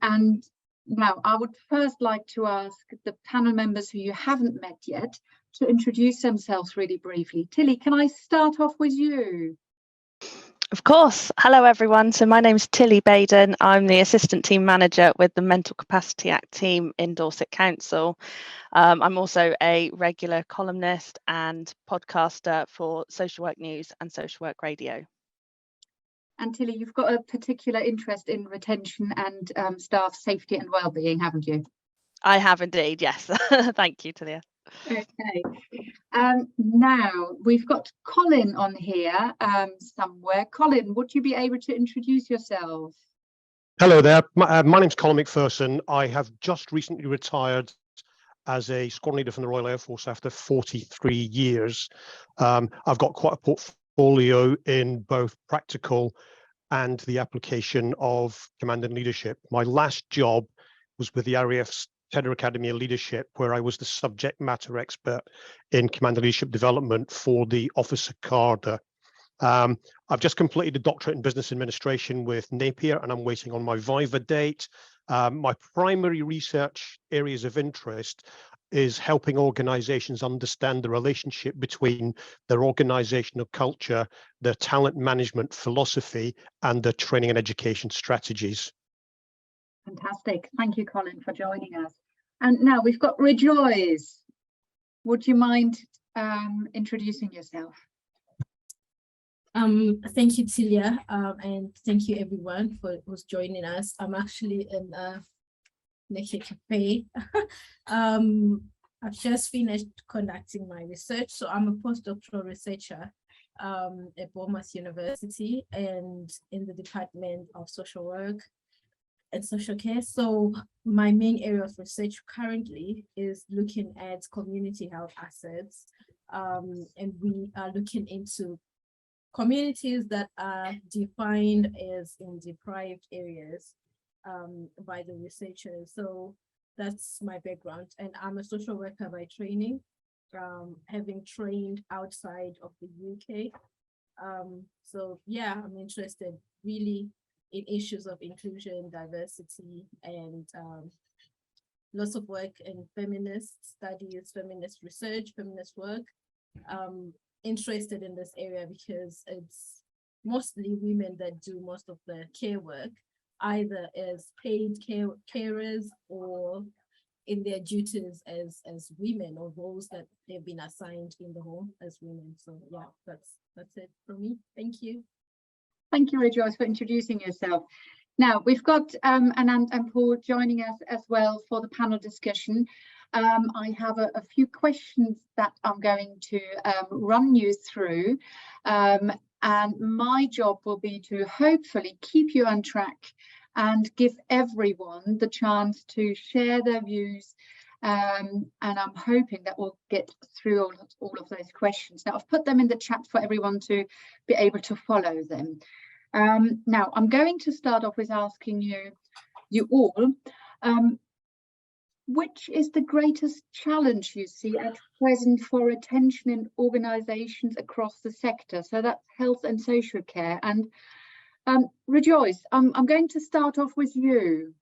And now I would first like to ask the panel members who you haven't met yet to introduce themselves really briefly. Tilly, can I start off with you? Of course. Hello, everyone. So my name is Tilly Baden. I'm the Assistant Team Manager with the Mental Capacity Act team in Dorset Council. I'm also a regular columnist and podcaster for Social Work News and Social Work Radio. And Tilly, you've got a particular interest in retention and staff safety and wellbeing, haven't you? I have indeed, yes. Thank you, Tilly. Okay. Now we've got Colin on here somewhere. Colin, would you be able to introduce yourself? Hello there. My name's Colin McPherson. I have just recently retired as a squadron leader from the Royal Air Force after 43 years. I've got quite a portfolio in both practical and the application of command and leadership. My last job was with the RAF's Tedder Academy of Leadership, where I was the subject matter expert in command and leadership development for the Officer Cadre. I've just completed a doctorate in business administration with Napier, and I'm waiting on my Viva date. My primary research areas of interest is helping organizations understand the relationship between their organizational culture, their talent management philosophy, and their training and education strategies. Fantastic. Thank you, Colin, for joining us. And now we've got Rejoice. Would you mind introducing yourself? Thank you, Tilia, and thank you everyone for who's joining us. I'm actually in Neke Cafe. I've just finished conducting my research, so I'm a postdoctoral researcher at Bournemouth University and in the Department of Social Work and Social Care. So my main area of research currently is looking at community health assets, and we are looking into communities that are defined as in deprived areas by the researchers. So that's my background, and I'm a social worker by training, having trained outside of the UK. So yeah, I'm interested really in issues of inclusion, diversity, and lots of work in feminist studies, feminist research, feminist work. Interested in this area because it's mostly women that do most of the care work, either as paid carers or in their duties as women, or roles that they've been assigned in the home as women. So yeah, that's it for me. Thank you. Thank you, Rejoice, for introducing yourself. Now we've got Anand and Paul joining us as well for the panel discussion. I have a few questions that I'm going to run you through, and my job will be to hopefully keep you on track and give everyone the chance to share their views, and I'm hoping that we'll get through all of those questions. Now I've put them in the chat for everyone to be able to follow them. Now I'm going to start off with asking you all, which is the greatest challenge you see at present for retention in organisations across the sector? So that's health and social care. And Rejoice, I'm going to start off with you.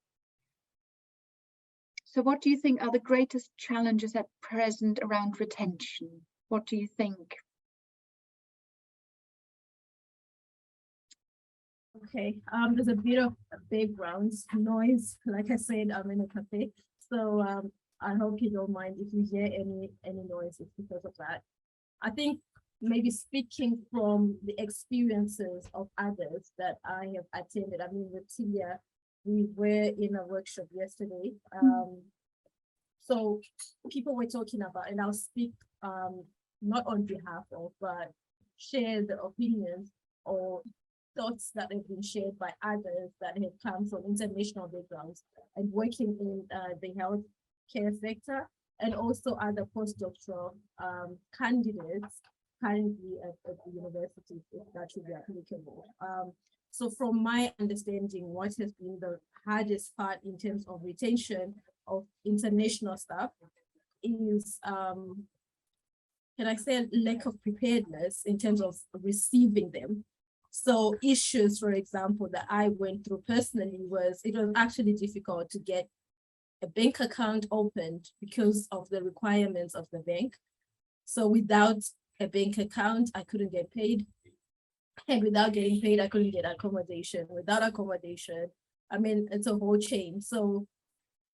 So what do you think are the greatest challenges at present around retention? What do you think? Okay, there's a bit of background noise. Like I said, I'm in a cafe. So I hope you don't mind if you hear any noises because of that. I think maybe speaking from the experiences of others that I have attended. I mean, with Tia, we were in a workshop yesterday. So people were talking about, and I'll speak not on behalf of, but share the opinions or thoughts that have been shared by others that have come from international backgrounds and working in the healthcare sector, and also other postdoctoral candidates currently at the university, if that should be applicable. So from my understanding, what has been the hardest part in terms of retention of international staff is, can I say, lack of preparedness in terms of receiving them. So issues, for example, that I went through personally was it was actually difficult to get a bank account opened because of the requirements of the bank. So without a bank account, I couldn't get paid. And without getting paid, I couldn't get accommodation. Without accommodation, I mean, it's a whole chain. So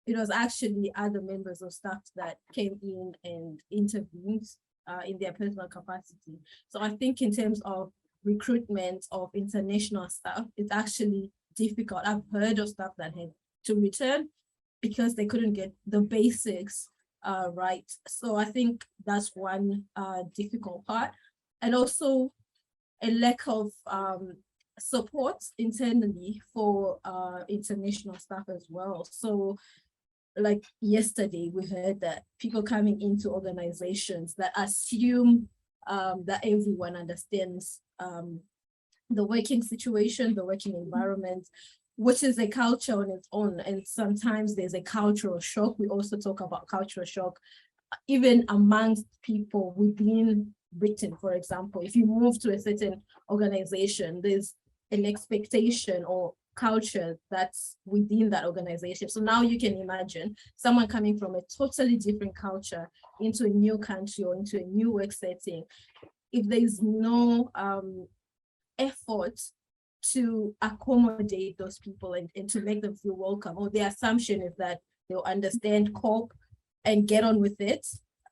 it was actually other members of staff that came in and intervened in their personal capacity. So I think in terms of recruitment of international staff, it's actually difficult. I've heard of staff that had to return because they couldn't get the basics right. So I think that's one difficult part. And also a lack of support internally for international staff as well. So like yesterday, we heard that people coming into organizations that assume that everyone understands the working situation, the working environment, which is a culture on its own. And sometimes there's a cultural shock. We also talk about cultural shock, even amongst people within Britain, for example. If you move to a certain organization, there's an expectation or culture that's within that organization. So now you can imagine someone coming from a totally different culture into a new country or into a new work setting. If there's no effort to accommodate those people and to make them feel welcome, or the assumption is that they'll understand, cope, and get on with it,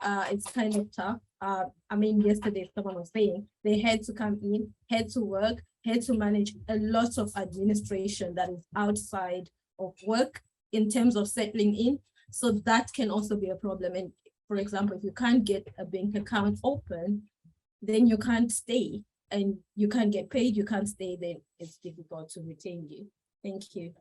it's kind of tough. I mean, yesterday someone was saying they had to come in, had to work, had to manage a lot of administration that is outside of work in terms of settling in. So that can also be a problem. And for example, if you can't get a bank account open, then you can't stay, and you can't get paid, you can't stay, then it's difficult to retain you. Thank you.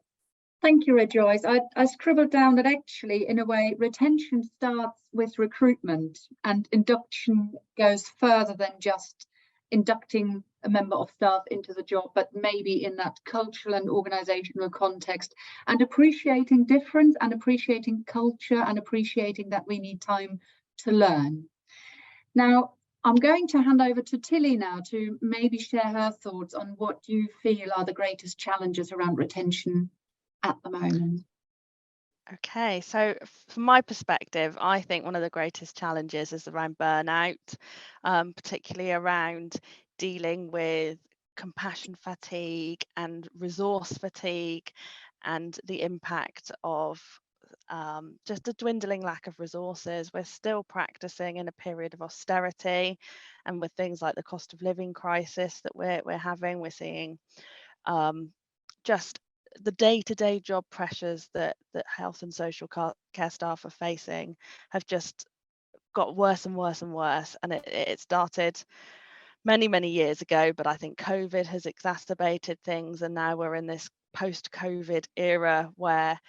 Thank you, Rejoice. I scribbled down that actually, in a way, retention starts with recruitment, and induction goes further than just inducting a member of staff into the job, but maybe in that cultural and organizational context, and appreciating difference and appreciating culture and appreciating that we need time to learn. Now, I'm going to hand over to Tilly now to maybe share her thoughts on what you feel are the greatest challenges around retention at the moment. Okay, so from my perspective, I think one of the greatest challenges is around burnout, particularly around dealing with compassion fatigue and resource fatigue, and the impact of just a dwindling lack of resources. We're still practicing in a period of austerity, and with things like the cost of living crisis that we're having, we're seeing just the day-to-day job pressures that health and social care staff are facing have just got worse and worse and worse. And it started many years ago, but I think COVID has exacerbated things, and now we're in this post-COVID era where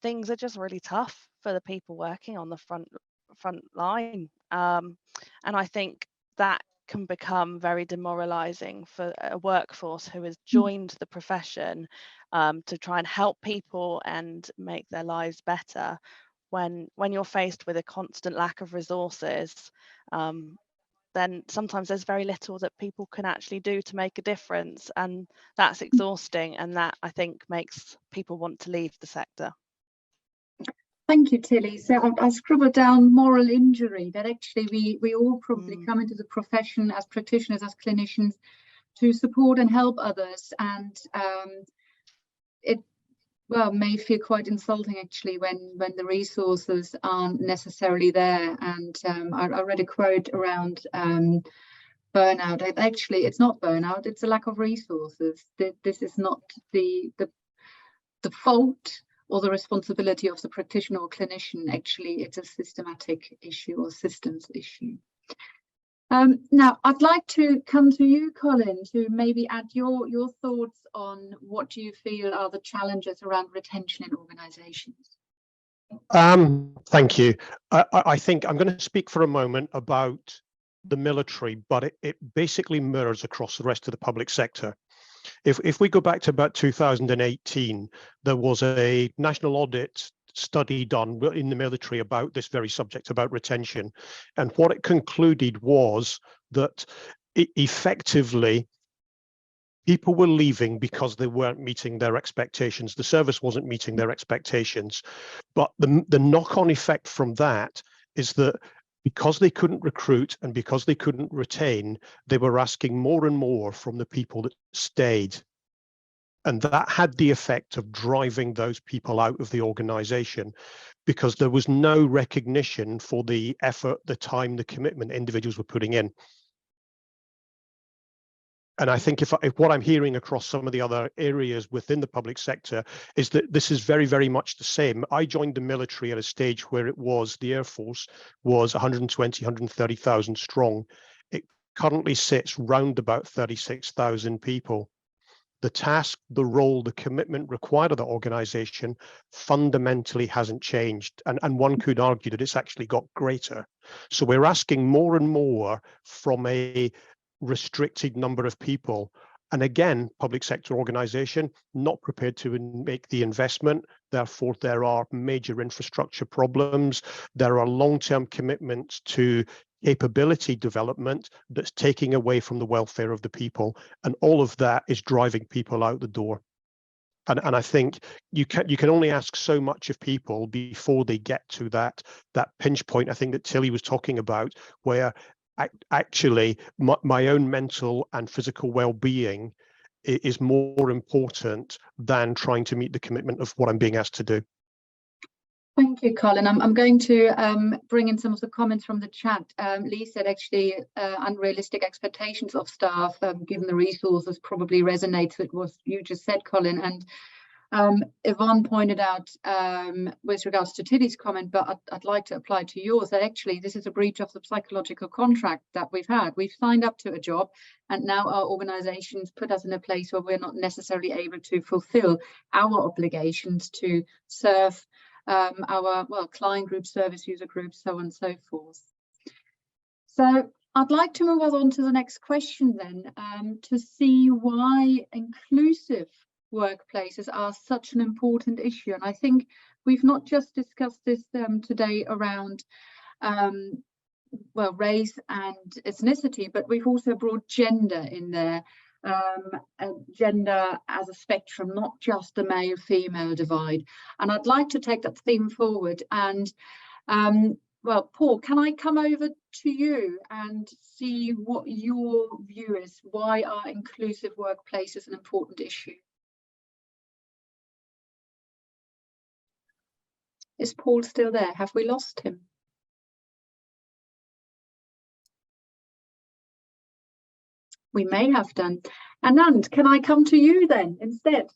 things are just really tough for the people working on the front line. And I think that can become very demoralizing for a workforce who has joined the profession to try and help people and make their lives better. When you're faced with a constant lack of resources, then sometimes there's very little that people can actually do to make a difference, and that's exhausting, and that I think makes people want to leave the sector. Thank you, Tilly. So I scribbled down moral injury, that actually we all probably come into the profession as practitioners, as clinicians, to support and help others, and it may feel quite insulting actually when the resources aren't necessarily there. And I read a quote around burnout. Actually, it's not burnout, it's a lack of resources. This is not the fault or the responsibility of the practitioner or clinician. Actually, it's a systematic issue or systems issue. Now, I'd like to come to you, Colin, to maybe add your thoughts on what you feel are the challenges around retention in organisations. Thank you. I think I'm going to speak for a moment about the military, but it basically mirrors across the rest of the public sector. If we go back to about 2018, there was a national audit study done in the military about this very subject, about retention. And what it concluded was that effectively people were leaving because they weren't meeting their expectations. The service wasn't meeting their expectations. But the knock-on effect from that is that because they couldn't recruit and because they couldn't retain, they were asking more and more from the people that stayed. And that had the effect of driving those people out of the organization, because there was no recognition for the effort, the time, the commitment individuals were putting in. And I think if what I'm hearing across some of the other areas within the public sector is that this is very, very much the same. I joined the military at a stage where the Air Force was 120, 130,000 strong. It currently sits round about 36,000 people. The task, the role, the commitment required of the organization fundamentally hasn't changed. And one could argue that it's actually got greater. So we're asking more and more from a restricted number of people. And again, public sector organization not prepared to make the investment. Therefore, there are major infrastructure problems. There are long-term commitments to capability development that's taking away from the welfare of the people. And all of that is driving people out the door. And I think you can only ask so much of people before they get to that pinch point, I think that Tilly was talking about, where actually my own mental and physical well-being is more important than trying to meet the commitment of what I'm being asked to do. Thank you, Colin. I'm going to bring in some of the comments from the chat. Lee said actually unrealistic expectations of staff, given the resources, probably resonates with what you just said, Colin. And Yvonne pointed out with regards to Tilly's comment, but I'd like to apply to yours, that actually this is a breach of the psychological contract that we've had. We've signed up to a job, and now our organizations put us in a place where we're not necessarily able to fulfill our obligations to serve our client groups, service user groups, so on and so forth. So I'd like to move us on to the next question then, to see why inclusive workplaces are such an important issue. And I think we've not just discussed this today around race and ethnicity, but we've also brought gender in there, gender as a spectrum, not just the male-female divide. And I'd like to take that theme forward. And Paul, can I come over to you and see what your view is? Why are inclusive workplaces an important issue? Is Paul still there? Have we lost him? We may have done. Anand, can I come to you then instead?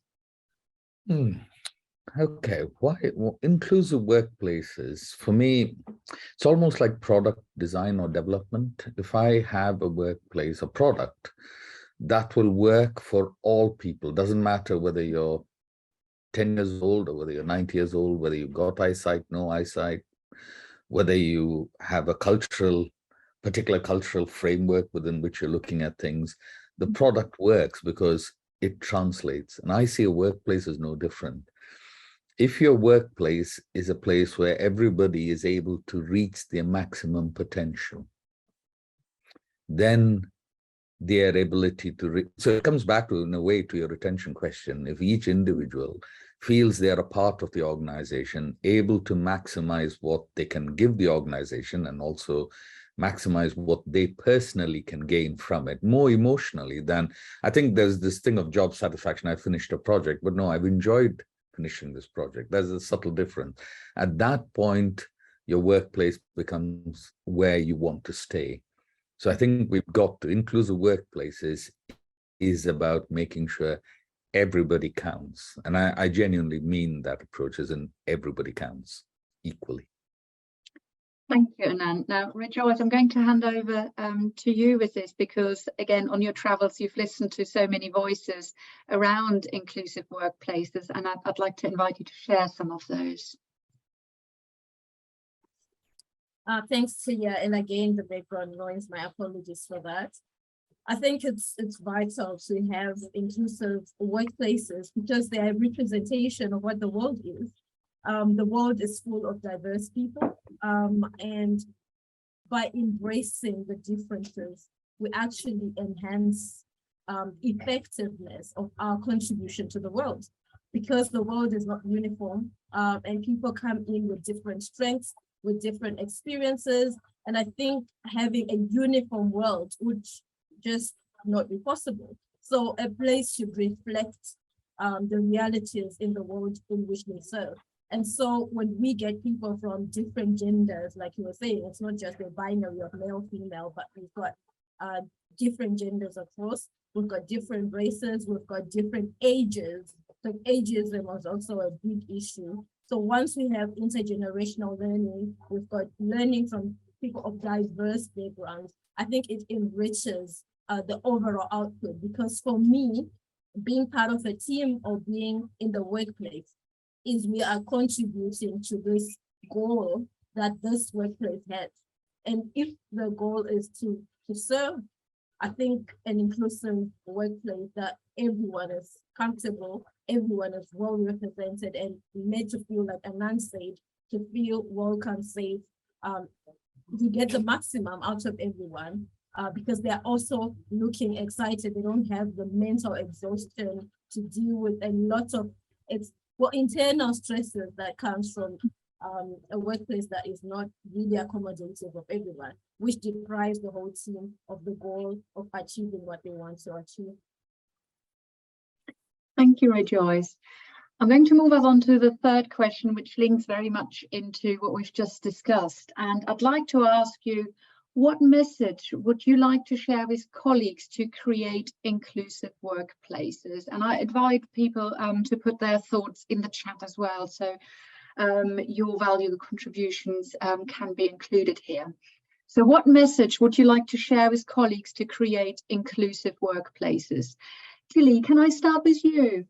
Okay, why inclusive workplaces? For me, it's almost like product design or development. If I have a workplace, a product that will work for all people, doesn't matter whether you're 10 years old or whether you're 90 years old, whether you've got eyesight, no eyesight, whether you have a particular cultural framework within which you're looking at things, the product works because it translates. And I see a workplace as no different. If your workplace is a place where everybody is able to reach their maximum potential, then their ability to so it comes back to, in a way, to your retention question. If each individual feels they are a part of the organization, able to maximize what they can give the organization and also maximize what they personally can gain from it, more emotionally than, I think there's this thing of job satisfaction. I finished a project, but no, I've enjoyed finishing this project. There's a subtle difference. At that point, your workplace becomes where you want to stay. So I think we've got to, inclusive workplaces is about making sure everybody counts. And I genuinely mean that approach, as in everybody counts equally. Thank you, Anand. Now, Rejoice, I'm going to hand over to you with this, because again, on your travels, you've listened to so many voices around inclusive workplaces, and I'd like to invite you to share some of those. Thanks, Celia, and again, the background noise, my apologies for that. I think it's vital to have inclusive workplaces because they are a representation of what the world is. The world is full of diverse people, and by embracing the differences, we actually enhance effectiveness of our contribution to the world, because the world is not uniform, and people come in with different strengths, with different experiences. And I think having a uniform world would just not be possible. So a place should reflect the realities in the world in which they serve. And so when we get people from different genders, like you were saying, it's not just a binary of male, female, but we've got different genders across. We've got different races, we've got different ages. So ageism was also a big issue. So once we have intergenerational learning, we've got learning from people of diverse backgrounds, I think it enriches the overall output. Because for me, being part of a team or being in the workplace is we are contributing to this goal that this workplace has. And if the goal is to serve, I think an inclusive workplace that everyone is comfortable, everyone is well represented and made to feel like Anand said, to feel welcome, safe, to get the maximum out of everyone, because they're also looking excited. They don't have the mental exhaustion to deal with a lot of internal stresses that comes from a workplace that is not really accommodative of everyone, which deprives the whole team of the goal of achieving what they want to achieve. Thank you, Rejoice. I'm going to move us on to the third question, which links very much into what we've just discussed. And I'd like to ask you, what message would you like to share with colleagues to create inclusive workplaces? And I invite people to put their thoughts in the chat as well. So your valuable contributions can be included here. So what message would you like to share with colleagues to create inclusive workplaces? Tilly, can I start with you?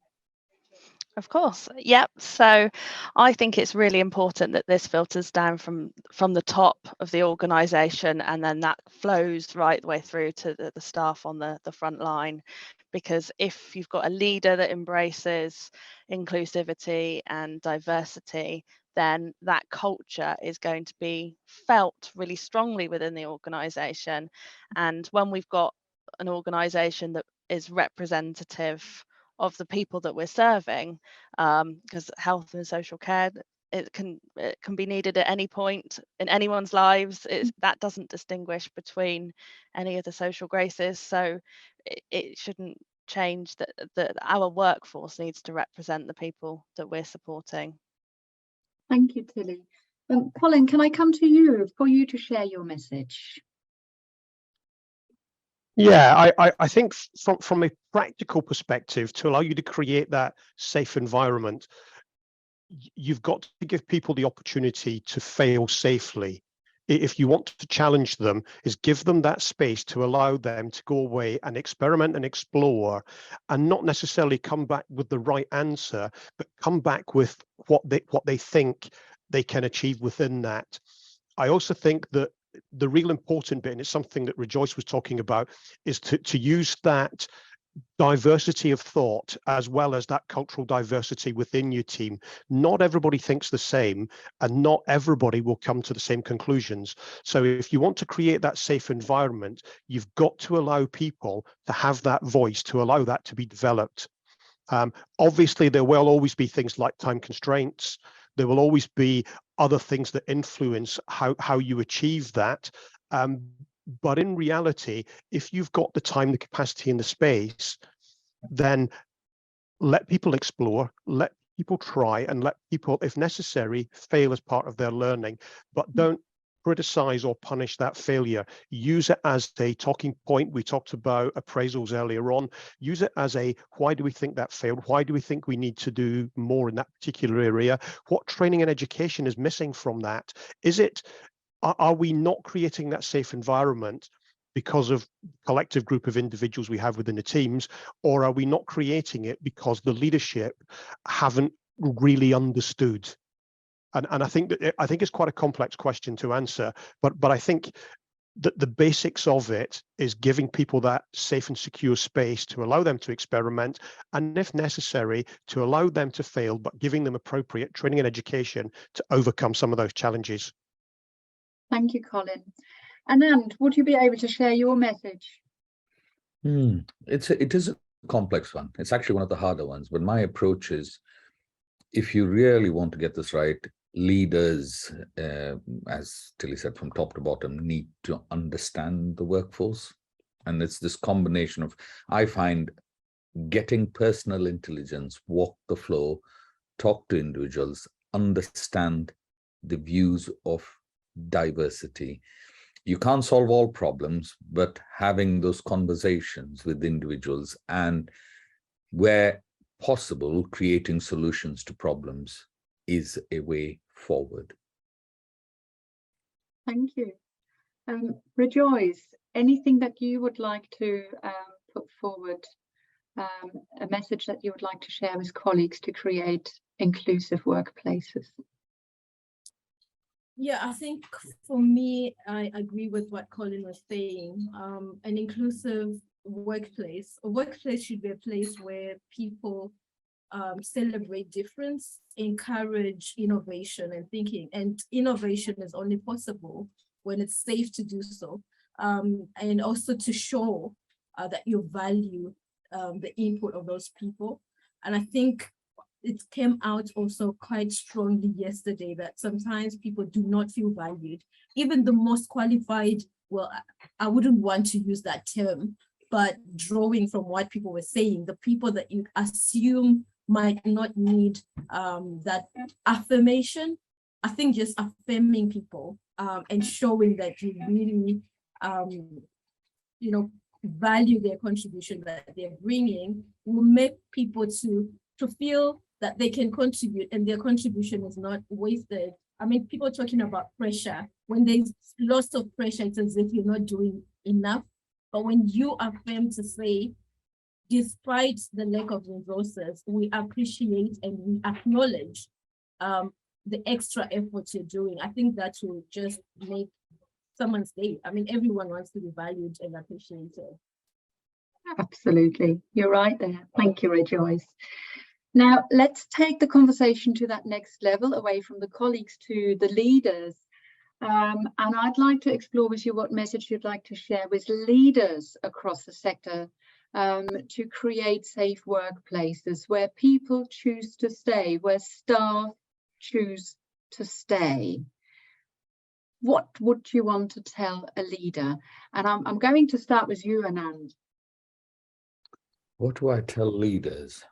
Of course, yep. So I think it's really important that this filters down from the top of the organisation, and then that flows right the way through to the staff on the front line. Because if you've got a leader that embraces inclusivity and diversity, then that culture is going to be felt really strongly within the organisation. And when we've got an organisation that is representative of the people that we're serving, because health and social care, it can be needed at any point in anyone's lives. That doesn't distinguish between any of the social graces, so it shouldn't change that our workforce needs to represent the people that we're supporting. Thank you, Tilly. Colin, can I come to you for you to share your message? Yeah, I think from a practical perspective, to allow you to create that safe environment, you've got to give people the opportunity to fail safely. If you want to challenge them, is give them that space to allow them to go away and experiment and explore, and not necessarily come back with the right answer, but come back with what they think they can achieve within that. I also think that the real important bit, and it's something that Rejoice was talking about, is to use that diversity of thought as well as that cultural diversity within your team. Not everybody thinks the same, and not everybody will come to the same conclusions. So if you want to create that safe environment, you've got to allow people to have that voice, to allow that to be developed. Obviously, there will always be things like time constraints. There will always be other things that influence how you achieve that. But in reality, if you've got the time, the capacity, and the space, then let people explore, let people try, and let people, if necessary, fail as part of their learning. But don't criticize or punish that failure. Use it as a talking point. We talked about appraisals earlier on. Use it as a, why do we think that failed? Why do we think we need to do more in that particular area? What training and education is missing from that? Are we not creating that safe environment because of collective group of individuals we have within the teams, or are we not creating it because the leadership haven't really understood? And I think it's quite a complex question to answer, but I think that the basics of it is giving people that safe and secure space to allow them to experiment, and if necessary, to allow them to fail, but giving them appropriate training and education to overcome some of those challenges. Thank you, Colin. Anand, would you be able to share your message? It is a complex one. It's actually one of the harder ones. But my approach is, if you really want to get this right, leaders, as Tilly said, from top to bottom, need to understand the workforce. And it's this combination of, I find, getting personal intelligence, walk the floor, talk to individuals, understand the views of diversity. You can't solve all problems, but having those conversations with individuals and, where possible, creating solutions to problems is a way forward. Thank you. Rejoice, anything that you would like to put forward, a message that you would like to share with colleagues to create inclusive workplaces? Yeah, I think for me, I agree with what Colin was saying. An inclusive workplace. A workplace should be a place where people celebrate difference, encourage innovation and thinking. And innovation is only possible when it's safe to do so. And also to show that you value the input of those people. And I think it came out also quite strongly yesterday that sometimes people do not feel valued. Even the most qualified, well, I wouldn't want to use that term, but drawing from what people were saying, the people that you assume might not need that affirmation, I think just affirming people and showing that you really, value their contribution that they're bringing will make people to feel that they can contribute and their contribution is not wasted. I mean, people talking about pressure. When there's lots of pressure, it's as if you're not doing enough. But when you affirm to say, despite the lack of resources, we appreciate and we acknowledge the extra effort you're doing, I think that will just make someone's day. I mean, everyone wants to be valued and appreciated. Absolutely, you're right there. Thank you, Rejoice. Now, let's take the conversation to that next level, away from the colleagues to the leaders. And I'd like to explore with you what message you'd like to share with leaders across the sector to create safe workplaces where people choose to stay, where staff choose to stay. What would you want to tell a leader? And I'm going to start with you, Anand. What do I tell leaders?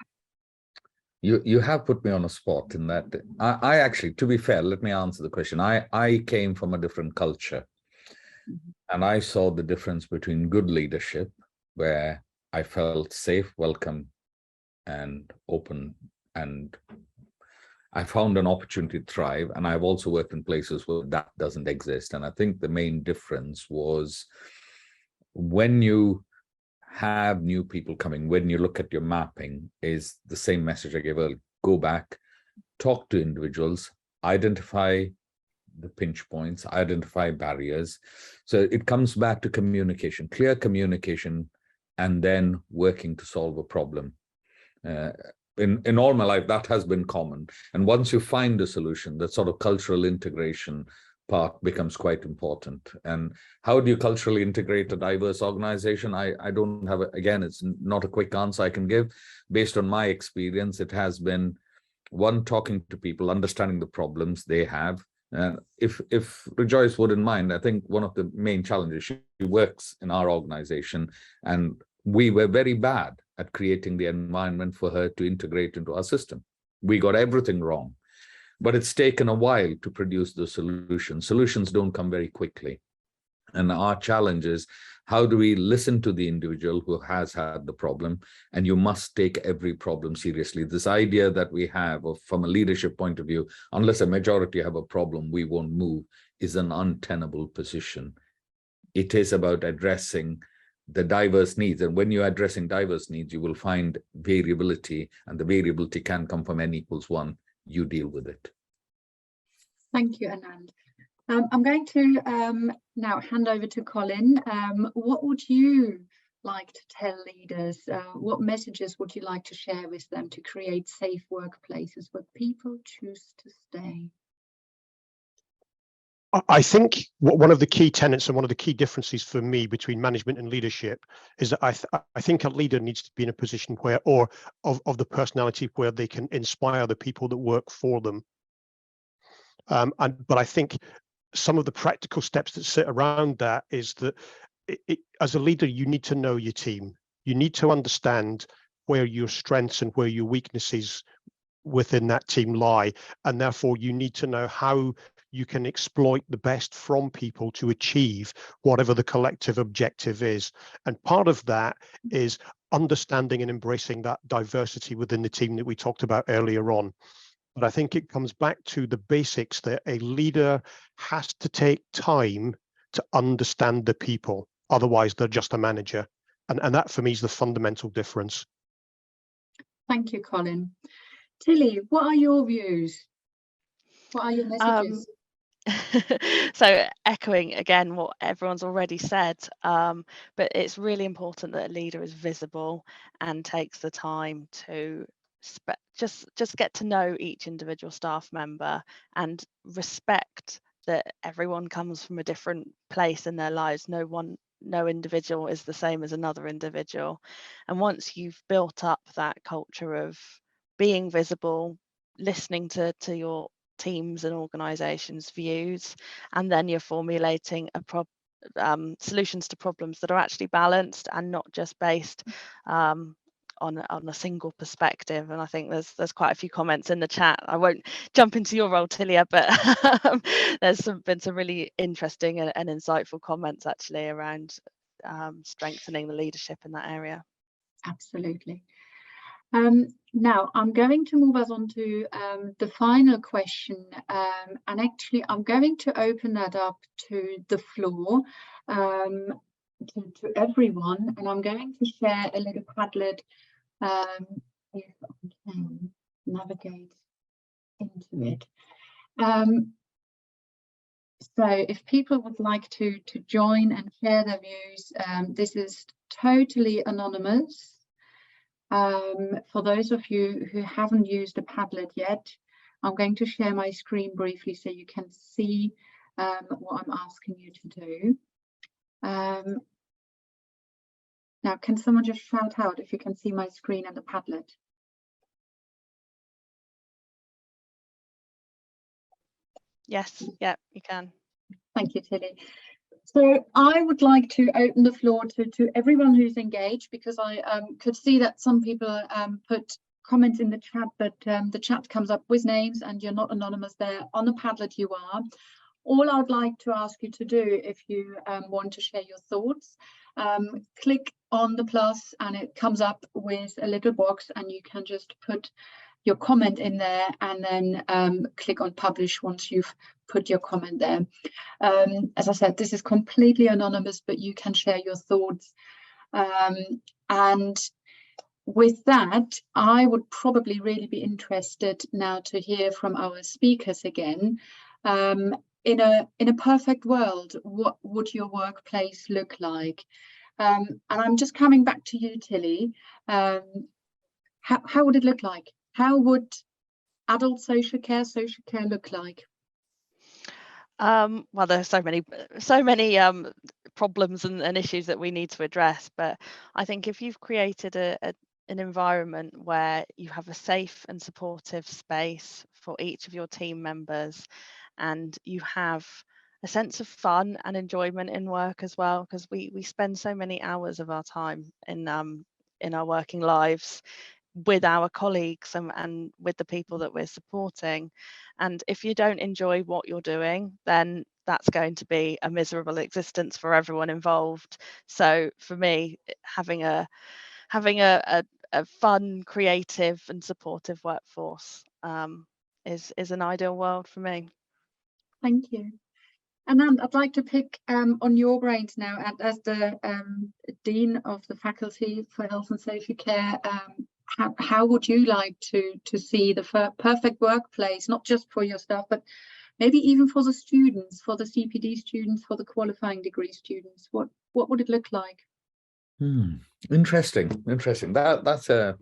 You have put me on a spot in that. I actually, to be fair, let me answer the question. I came from a different culture, and I saw the difference between good leadership, where I felt safe, welcome, and open, and I found an opportunity to thrive. And I've also worked in places where that doesn't exist. And I think the main difference was when you have new people coming, when you look at your mapping, is the same message I gave earlier. Go back, talk to individuals, identify the pinch points, identify barriers. So it comes back to communication, clear communication, and then working to solve a problem. In all my life, that has been common. And once you find a solution, that sort of cultural integration part becomes quite important. And how do you culturally integrate a diverse organization? I don't have, again, it's not a quick answer I can give. Based on my experience, it has been, one, talking to people, understanding the problems they have. If Rejoice wouldn't mind, I think one of the main challenges, she works in our organization, and we were very bad at creating the environment for her to integrate into our system. We got everything wrong. But it's taken a while to produce the solutions. Solutions don't come very quickly. And our challenge is, how do we listen to the individual who has had the problem? And you must take every problem seriously. This idea that we have of, from a leadership point of view, unless a majority have a problem, we won't move, is an untenable position. It is about addressing the diverse needs. And when you're addressing diverse needs, you will find variability, and the variability can come from n equals 1. You deal with it. Thank you, Anand. I'm going to now hand over to Colin. What would you like to tell leaders? What messages would you like to share with them to create safe workplaces where people choose to stay? I think one of the key tenets and one of the key differences for me between management and leadership is that I think a leader needs to be in a position where, or of the personality where they can inspire the people that work for them. But I think some of the practical steps that sit around that is that as a leader, you need to know your team. You need to understand where your strengths and where your weaknesses within that team lie, and therefore you need to know how you can exploit the best from people to achieve whatever the collective objective is. And part of that is understanding and embracing that diversity within the team that we talked about earlier on. But I think it comes back to the basics that a leader has to take time to understand the people. Otherwise, they're just a manager. And that for me is the fundamental difference. Thank you, Colin. Tilly, what are your views? What are your messages? So echoing again what everyone's already said, but it's really important that a leader is visible and takes the time to just get to know each individual staff member and respect that everyone comes from a different place in their lives. No individual is the same as another individual. And once you've built up that culture of being visible, listening to your teams and organizations' views, and then you're formulating solutions to problems that are actually balanced and not just based on a single perspective. And I think there's quite a few comments in the chat. I won't jump into your role, Tilia, but there's been some really interesting and insightful comments actually around strengthening the leadership in that area. Absolutely. Now I'm going to move us on to the final question, and actually I'm going to open that up to the floor, to everyone, and I'm going to share a little Padlet if I can navigate into it. So if people would like to join and share their views, this is totally anonymous. For those of you who haven't used a Padlet yet, I'm going to share my screen briefly so you can see what I'm asking you to do. Now, can someone just shout out if you can see my screen and the Padlet? Yes, yeah, you can. Thank you, Tilly. So I would like to open the floor to everyone who's engaged, because I could see that some people put comments in the chat, but the chat comes up with names and you're not anonymous there. On the Padlet you are. All I would like to ask you to do, if you want to share your thoughts, click on the plus and it comes up with a little box and you can just put your comment in there and then click on publish once you've put your comment there. As I said, this is completely anonymous, but you can share your thoughts. And with that, I would probably really be interested now to hear from our speakers again. In a perfect world, what would your workplace look like? And I'm just coming back to you, Tilly. How would it look like? How would adult social care look like? Well, there's so many problems and issues that we need to address, but I think if you've created an environment where you have a safe and supportive space for each of your team members, and you have a sense of fun and enjoyment in work as well, because we spend so many hours of our time in our working lives with our colleagues and with the people that we're supporting. And if you don't enjoy what you're doing, then that's going to be a miserable existence for everyone involved. So for me, having a fun, creative and supportive workforce is an ideal world for me. Thank you. And I'd like to pick on your brains now, as the Dean of the Faculty for Health and Social Care. How would you like to see the perfect workplace, not just for your staff, but maybe even for the students, for the CPD students, for the qualifying degree students? What would it look like? Interesting. That's a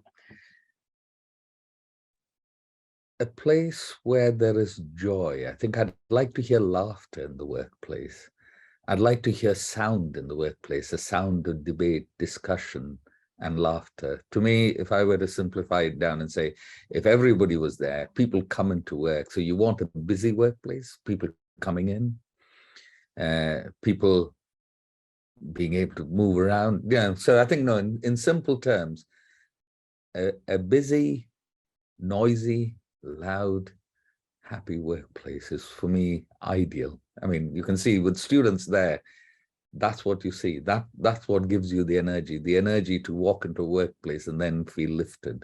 a place where there is joy. I think I'd like to hear laughter in the workplace. I'd like to hear sound in the workplace, a sound of debate, discussion, and laughter. To me, if I were to simplify it down and say, if everybody was there, people coming to work. So you want a busy workplace, people coming in, people being able to move around. Yeah. So I think, no, in simple terms, a busy, noisy, loud, happy workplace is for me ideal. I mean, you can see with students there, that's what you see. That's what gives you the energy to walk into a workplace and then feel lifted.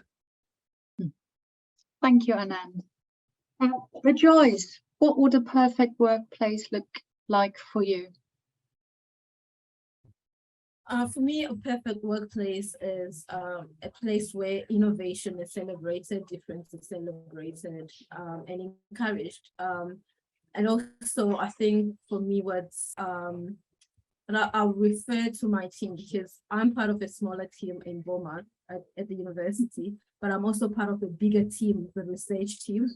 Thank you, Anand. Rejoice, what would a perfect workplace look like for you? For me, a perfect workplace is a place where innovation is celebrated, difference is celebrated, and encouraged. And also, I think for me, and I'll refer to my team because I'm part of a smaller team in Beaumont at the university, but I'm also part of a bigger team, the research team.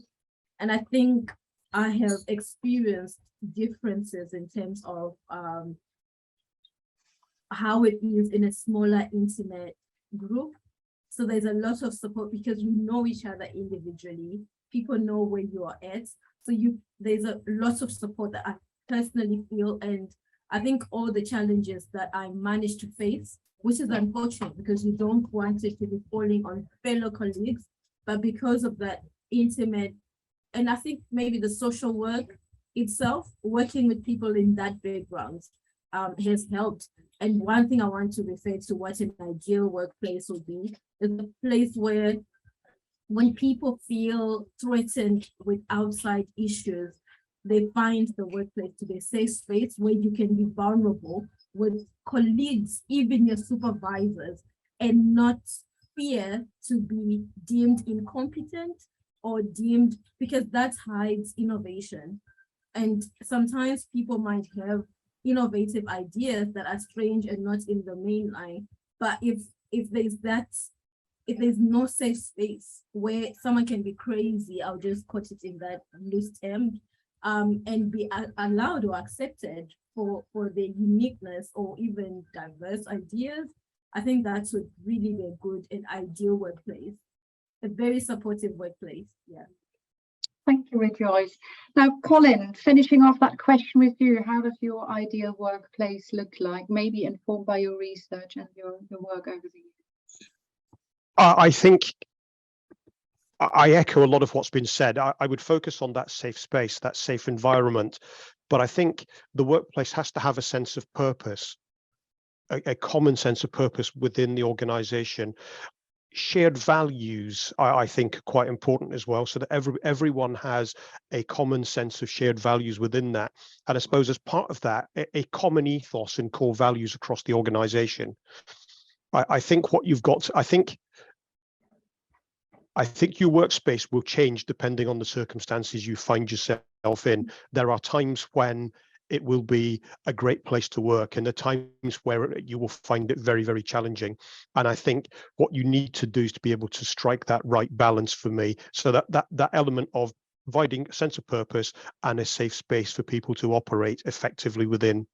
And I think I have experienced differences in terms of how it is in a smaller, intimate group. So there's a lot of support because you know each other individually. People know where you are at. So there's a lot of support that I personally feel. And I think all the challenges that I managed to face, which is unfortunate because you don't want it to be falling on fellow colleagues, but because of that intimate, and I think maybe the social work itself, working with people in that background has helped. And one thing I want to refer to what an ideal workplace would be is a place where when people feel threatened with outside issues, they find the workplace to be a safe space where you can be vulnerable with colleagues, even your supervisors, and not fear to be deemed incompetent or deemed, because that hides innovation. And sometimes people might have innovative ideas that are strange and not in the main line. But if there's no safe space where someone can be crazy, I'll just quote it in that loose term, and be allowed or accepted for their uniqueness or even diverse ideas, I think that would really be a good and ideal workplace, a very supportive workplace. Yeah. Thank you, Rejoice. Now, Colin, finishing off that question with you, how does your ideal workplace look like? Maybe informed by your research and your work over the years. I think I echo a lot of what's been said. I would focus on that safe space, that safe environment. But I think the workplace has to have a sense of purpose, a common sense of purpose within the organization. Shared values, I think, are quite important as well, so that everyone has a common sense of shared values within that. And I suppose as part of that, a common ethos and core values across the organization. I think what you've got, I think your workspace will change depending on the circumstances you find yourself in. There are times when it will be a great place to work, and the times where you will find it very, very challenging. And I think what you need to do is to be able to strike that right balance for me, so that element of providing a sense of purpose and a safe space for people to operate effectively within.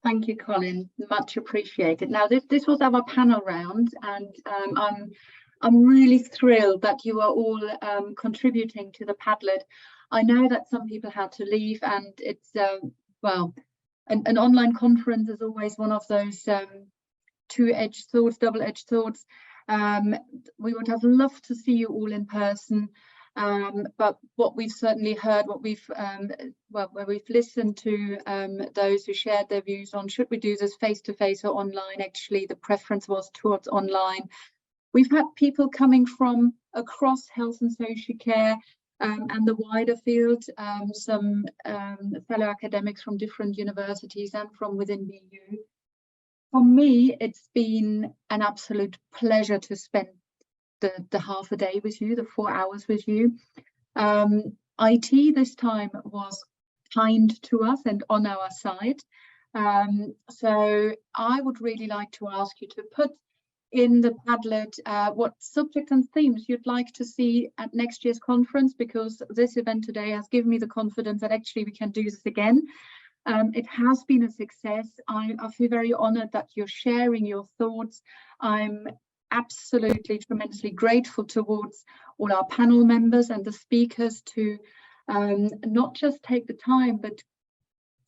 Thank you, Colin. Much appreciated. Now, this was our panel round, and I'm really thrilled that you are all contributing to the Padlet. I know that some people had to leave, and it's well, an online conference is always one of those two-edged swords, double-edged swords. We would have loved to see you all in person, but what we've certainly heard, what we've where we've listened to those who shared their views on should we do this face-to-face or online. Actually, the preference was towards online. We've had people coming from across health and social care and the wider field, some fellow academics from different universities and from within BU. For me, it's been an absolute pleasure to spend the half a day with you, the 4 hours with you. IT this time was kind to us and on our side. So I would really like to ask you to put in the Padlet what subject and themes you'd like to see at next year's conference, because this event today has given me the confidence that actually we can do this again. It has been a success. I feel very honored that you're sharing your thoughts. I'm absolutely tremendously grateful towards all our panel members and the speakers to not just take the time, but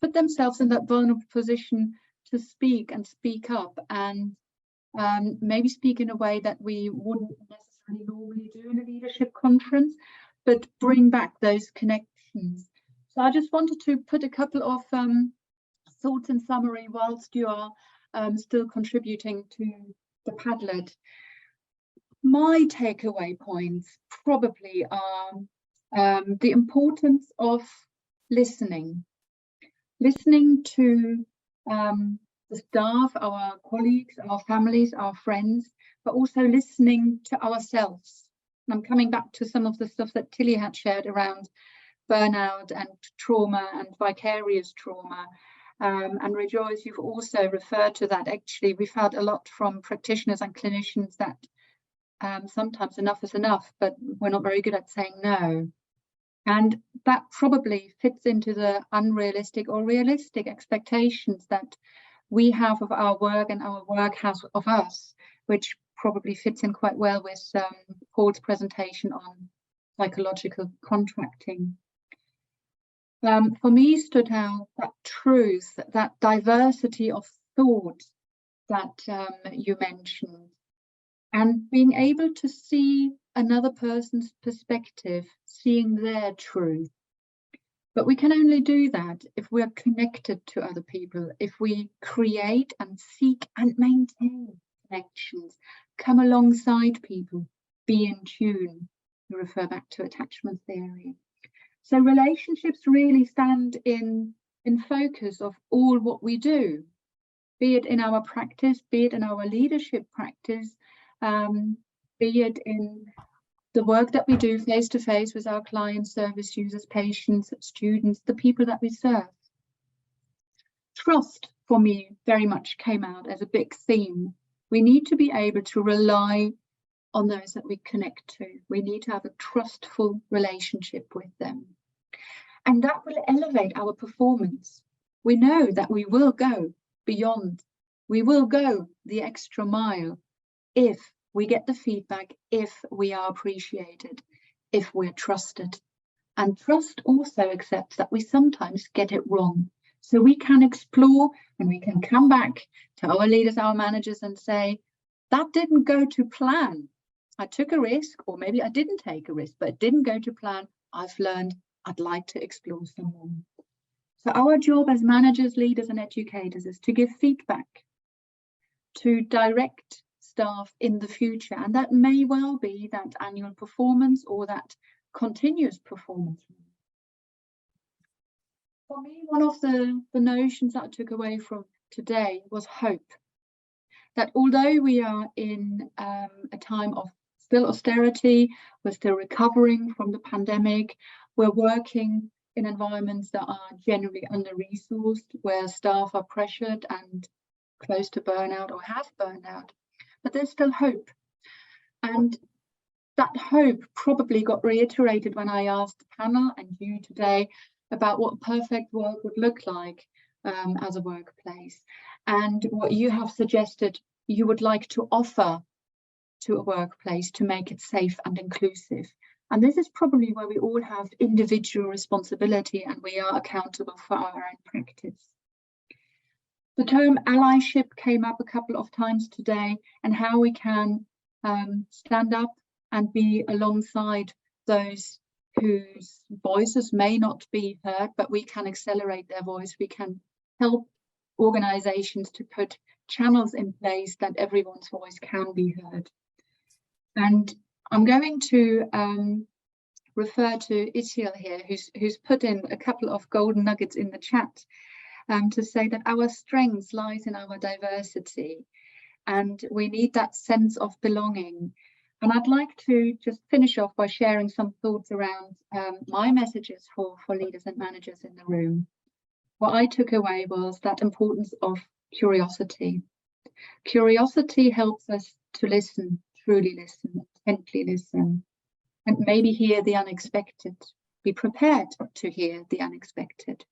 put themselves in that vulnerable position to speak and speak up, and maybe speak in a way that we wouldn't necessarily normally do in a leadership conference, but bring back those connections. So I just wanted to put a couple of thoughts in summary whilst you are still contributing to the Padlet. My takeaway points probably are the importance of listening to the staff, our colleagues, our families, our friends, but also listening to ourselves. And I'm coming back to some of the stuff that Tilly had shared around burnout and trauma and vicarious trauma. And Rejoice, you've also referred to that. Actually, we've had a lot from practitioners and clinicians that sometimes enough is enough, but we're not very good at saying no. And that probably fits into the unrealistic or realistic expectations that we have of our work and our work has of us, which probably fits in quite well with Paul's presentation on psychological contracting. For me stood out that truth, that diversity of thought that you mentioned, and being able to see another person's perspective, seeing their truth. But we can only do that if we are connected to other people, if we create and seek and maintain connections, come alongside people, be in tune, to refer back to attachment theory. So relationships really stand in focus of all what we do, be it in our practice, be it in our leadership practice, be it in the work that we do face to face with our clients, service users, patients, students, the people that we serve. Trust for me very much came out as a big theme. We need to be able to rely on those that we connect to. We need to have a trustful relationship with them. And that will elevate our performance. We know that we will go beyond, we will go the extra mile if we get the feedback, if we are appreciated, if we're trusted. And trust also accepts that we sometimes get it wrong. So we can explore and we can come back to our leaders, our managers, and say, that didn't go to plan. I took a risk, or maybe I didn't take a risk, but it didn't go to plan. I've learned, I'd like to explore some more. So our job as managers, leaders, and educators is to give feedback, to direct staff in the future, and that may well be that annual performance or that continuous performance. For me, one of the notions that I took away from today was hope. That although we are in a time of still austerity, we're still recovering from the pandemic, we're working in environments that are generally under-resourced, where staff are pressured and close to burnout or have burned out. But there's still hope. And that hope probably got reiterated when I asked the panel and you today about what perfect work would look like as a workplace, and what you have suggested you would like to offer to a workplace to make it safe and inclusive. And this is probably where we all have individual responsibility and we are accountable for our own practice. The term allyship came up a couple of times today, and how we can stand up and be alongside those whose voices may not be heard, but we can accelerate their voice. We can help organizations to put channels in place that everyone's voice can be heard. And I'm going to refer to Itiel here, who's put in a couple of golden nuggets in the chat. To say that our strength lies in our diversity, and we need that sense of belonging. And I'd like to just finish off by sharing some thoughts around my messages for leaders and managers in the room. What I took away was that importance of curiosity. Curiosity helps us to listen, truly listen, intently listen, and maybe hear the unexpected, be prepared to hear the unexpected.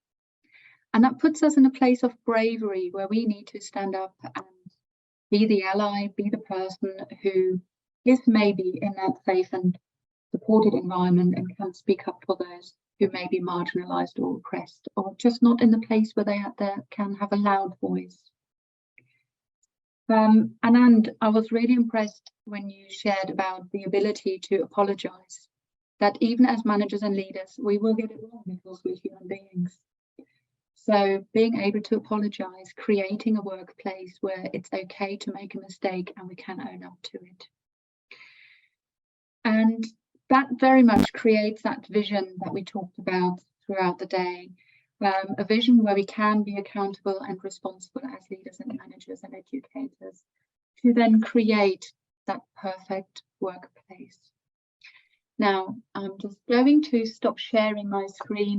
And that puts us in a place of bravery where we need to stand up and be the ally, be the person who is maybe in that safe and supported environment and can speak up for those who may be marginalized or oppressed, or just not in the place where they can have a loud voice. Anand, I was really impressed when you shared about the ability to apologize, that even as managers and leaders, we will get it wrong because we're human beings. So being able to apologize, creating a workplace where it's okay to make a mistake and we can own up to it. And that very much creates that vision that we talked about throughout the day, a vision where we can be accountable and responsible as leaders and managers and educators to then create that perfect workplace. Now, I'm just going to stop sharing my screen